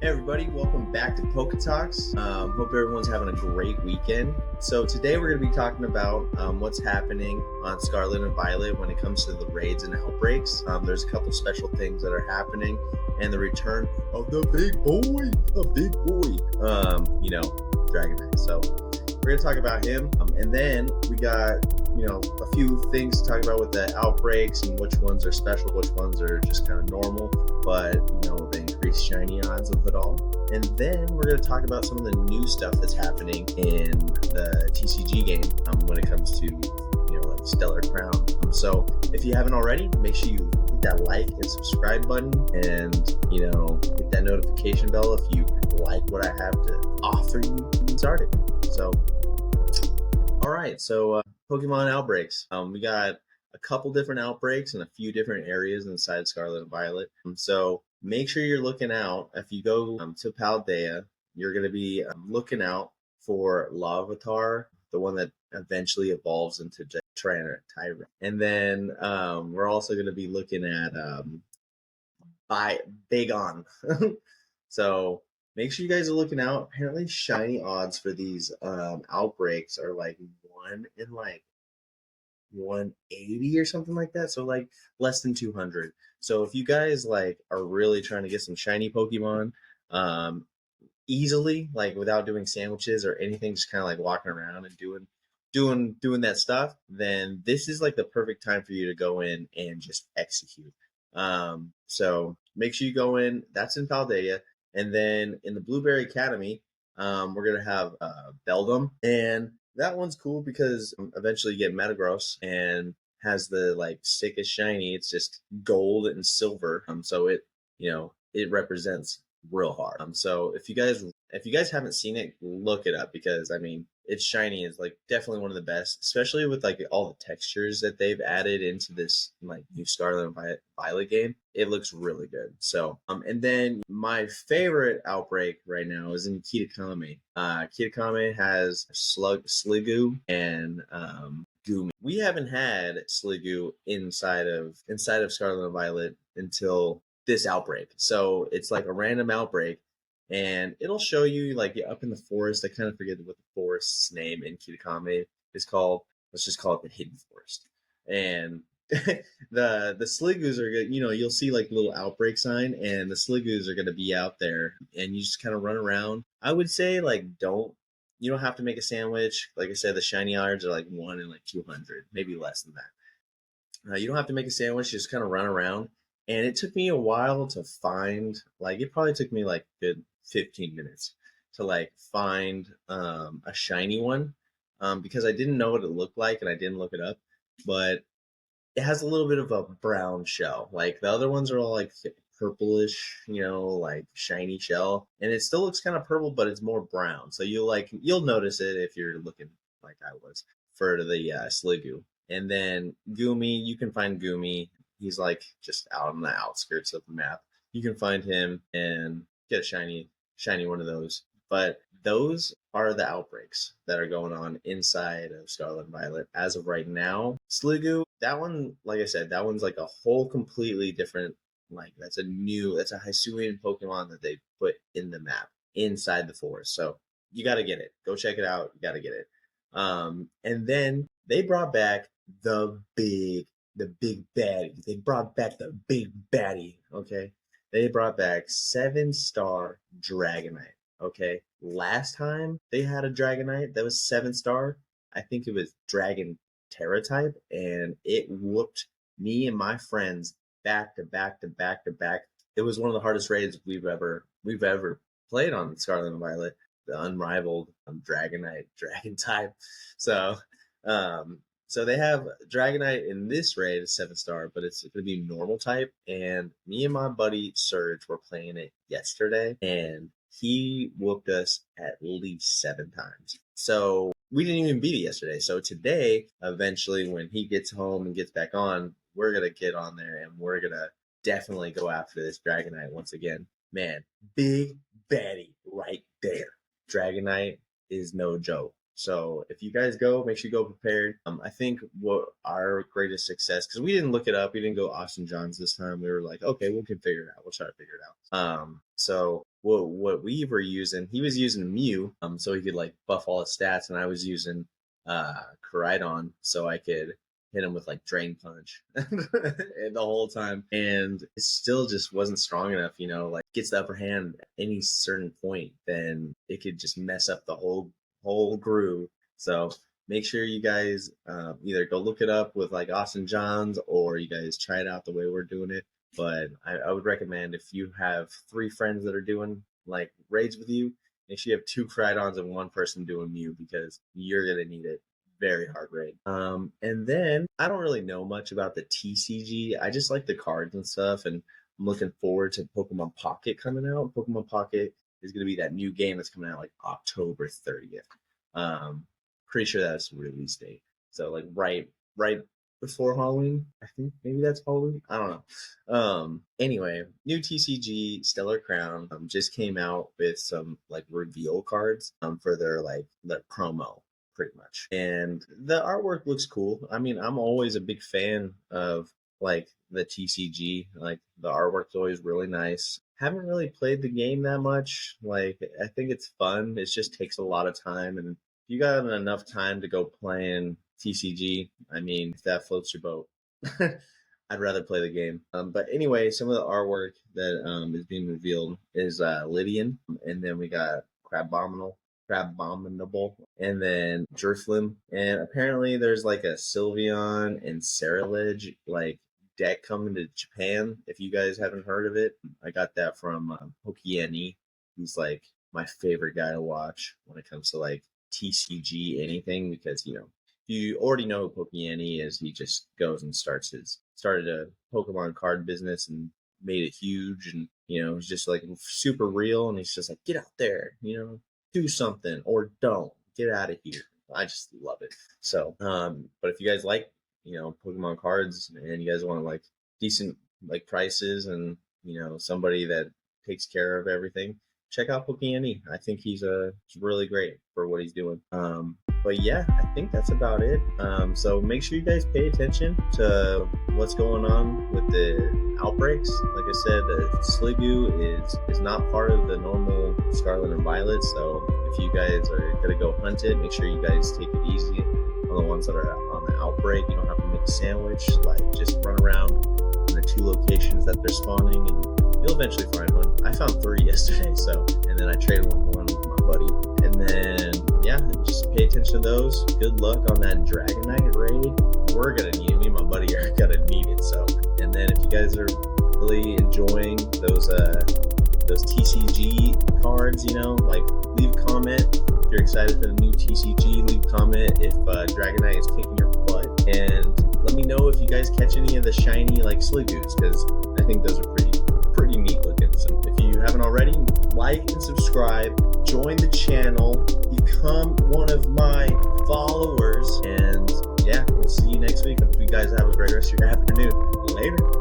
Hey everybody, welcome back to Poke Talks. Hope everyone's having a great weekend. So today we're going to be talking about what's happening on Scarlet and Violet when it comes to the raids and outbreaks. There's a couple special things that are happening, and the return of the big boy, Dragon Knight. So we're going to talk about him, and then we got a few things to talk about with the outbreaks and which ones are special, which ones are just kind of normal, but the increased shiny odds of it all. And then we're going to talk about some of the new stuff that's happening in the TCG game when it comes to like Stellar Crown. So if you haven't already, make sure you hit that like and subscribe button, and hit that notification bell if you like what I have to offer you. Get started. So all right, so Pokemon outbreaks. We got a couple different outbreaks in a few different areas inside Scarlet and Violet. So make sure you're looking out. If you go to Paldea, you're going to be looking out for Larvitar, the one that eventually evolves into Tyrant. And then we're also going to be looking at Bagon. So make sure you guys are looking out. Apparently, shiny odds for these outbreaks are like 1 in like 180 or something like that. So like less than 200. So if you guys like are really trying to get some shiny Pokemon easily, like without doing sandwiches or anything, just kind of like walking around and doing that stuff, then this is like the perfect time for you to go in and just execute. So make sure you go in. That's in Paldea. And then in the Blueberry Academy, we're going to have Beldum. And that one's cool because eventually you get Metagross and has the like sickest shiny. It's just gold and silver. So it represents real hard. So if you guys haven't seen it, look it up, because I mean, its shiny is like definitely one of the best, especially with like all the textures that they've added into this like new Scarlet and Violet game. It looks really good. So and then my favorite outbreak right now is in Kitakami. Kitakami has Sliggoo and Goomy. We haven't had Sliggoo inside of Scarlet and Violet until this outbreak. So it's like a random outbreak, and it'll show you like up in the forest. I kind of forget what the forest's name in Kitakami is called. Let's just call it the Hidden Forest. And the Sliggoos are good. You'll see like a little outbreak sign, and the Sliggoos are going to be out there, and you just kind of run around. I would say like you don't have to make a sandwich. Like I said, the shiny odds are like 1 in like 200, maybe less than that. You don't have to make a sandwich. Just kind of run around. And it took me a while to find, like, it probably took me like a good 15 minutes to like find a shiny one, because I didn't know what it looked like and I didn't look it up. But it has a little bit of a brown shell. Like the other ones are all like purplish, like shiny shell, and it still looks kind of purple, but it's more brown. So you'll notice it if you're looking like I was for the Sliggoo. And then Goomy, you can find Goomy. He's like just out on the outskirts of the map. You can find him and get a shiny one of those. But those are the outbreaks that are going on inside of Scarlet and Violet as of right now. Sliggoo, that one, like I said, that one's like a whole completely different, like that's a Hisuian Pokemon that they put in the map inside the forest. So you got to get it. Go check it out. You got to get it. And then they brought back the BigBaddie. They brought back the BigBaddie. Okay. They brought back 7-star Dragonite. Okay. Last time they had a Dragonite that was 7-star, I think it was Dragon Terra type, and it whooped me and my friends back to back to back to back. It was one of the hardest raids we've ever played on Scarlet and Violet. The unrivaled Dragonite Dragon type. So they have Dragonite in this raid, 7-star, but it's going to be normal type. And me and my buddy Surge were playing it yesterday, and he whooped us at least 7 times. So we didn't even beat it yesterday. So today, eventually, when he gets home and gets back on, we're going to get on there, and we're going to definitely go after this Dragonite once again. Man, BigBaddie right there. Dragonite is no joke. So if you guys go, make sure you go prepared. I think what our greatest success, because we didn't look it up, we didn't go Austin Johns this time. We were like, okay, we can figure it out. We'll try to figure it out. So what we were using, he was using Mew, so he could like buff all his stats, and I was using Koraidon, so I could hit him with like Drain Punch the whole time, and it still just wasn't strong enough. Like gets the upper hand at any certain point, then it could just mess up the whole groove. So make sure you guys either go look it up with like Austin Johns, or you guys try it out the way we're doing it. But I would recommend, if you have 3 friends that are doing like raids with you, make sure you have 2 Koraidons and 1 person doing Mew, because you're gonna need it. Very hard raid. And then I don't really know much about the TCG. I just like the cards and stuff, and I'm looking forward to Pokemon Pocket coming out. Pokemon Pocket is going to be that new game that's coming out like October 30th. Pretty sure that's the release date. So like right before Halloween. I think maybe that's Halloween. I don't know. Anyway, new TCG Stellar Crown just came out with some like reveal cards for their promo, pretty much. And the artwork looks cool. I mean, I'm always a big fan of like the TCG. Like the artwork's always really nice. Haven't really played the game that much. Like I think it's fun. It just takes a lot of time, and if you got enough time to go playing TCG, I mean, if that floats your boat, I'd rather play the game. But anyway, some of the artwork that is being revealed is Lydian, and then we got Crabominable, and then Driflim, and apparently there's like a Sylveon and Ceruledge like deck coming to Japan. If you guys haven't heard of it, I got that from Pokieni, who's like my favorite guy to watch when it comes to like TCG anything, because you already know who Pokieni is. He just goes and started a Pokemon card business and made it huge, and it's just like super real, and he's just like, get out there, do something or don't, get out of here. I just love it. So but if you guys like Pokemon cards, and you guys want like decent like prices, and somebody that takes care of everything, check out Pokieni. I think he's really great for what he's doing. But yeah, I think that's about it. So make sure you guys pay attention to what's going on with the outbreaks. Like I said, the Sliggoo is not part of the normal Scarlet and Violet. So if you guys are gonna go hunt it, make sure you guys take it easy on the ones that are on the outbreak. You don't have to make a sandwich. Like just run around in the 2 locations that they're spawning, and you'll eventually find one. I found 3 yesterday, and then I traded one with my buddy. And then yeah, just pay attention to those. Good luck on that Dragonite raid. We're gonna need it. Me and my buddy are gonna need it. So, and then if you guys are really enjoying those TCG cards, like leave a comment. If you're excited for the new TCG, leave a comment if Dragonite is kicking your butt, and let me know if you guys catch any of the shiny like Sliggoos, because I think those are pretty neat looking. So if you haven't already, like and subscribe, join the channel, become one of my followers, and yeah, we'll see you next week. I hope you guys have a great rest of your afternoon. Later.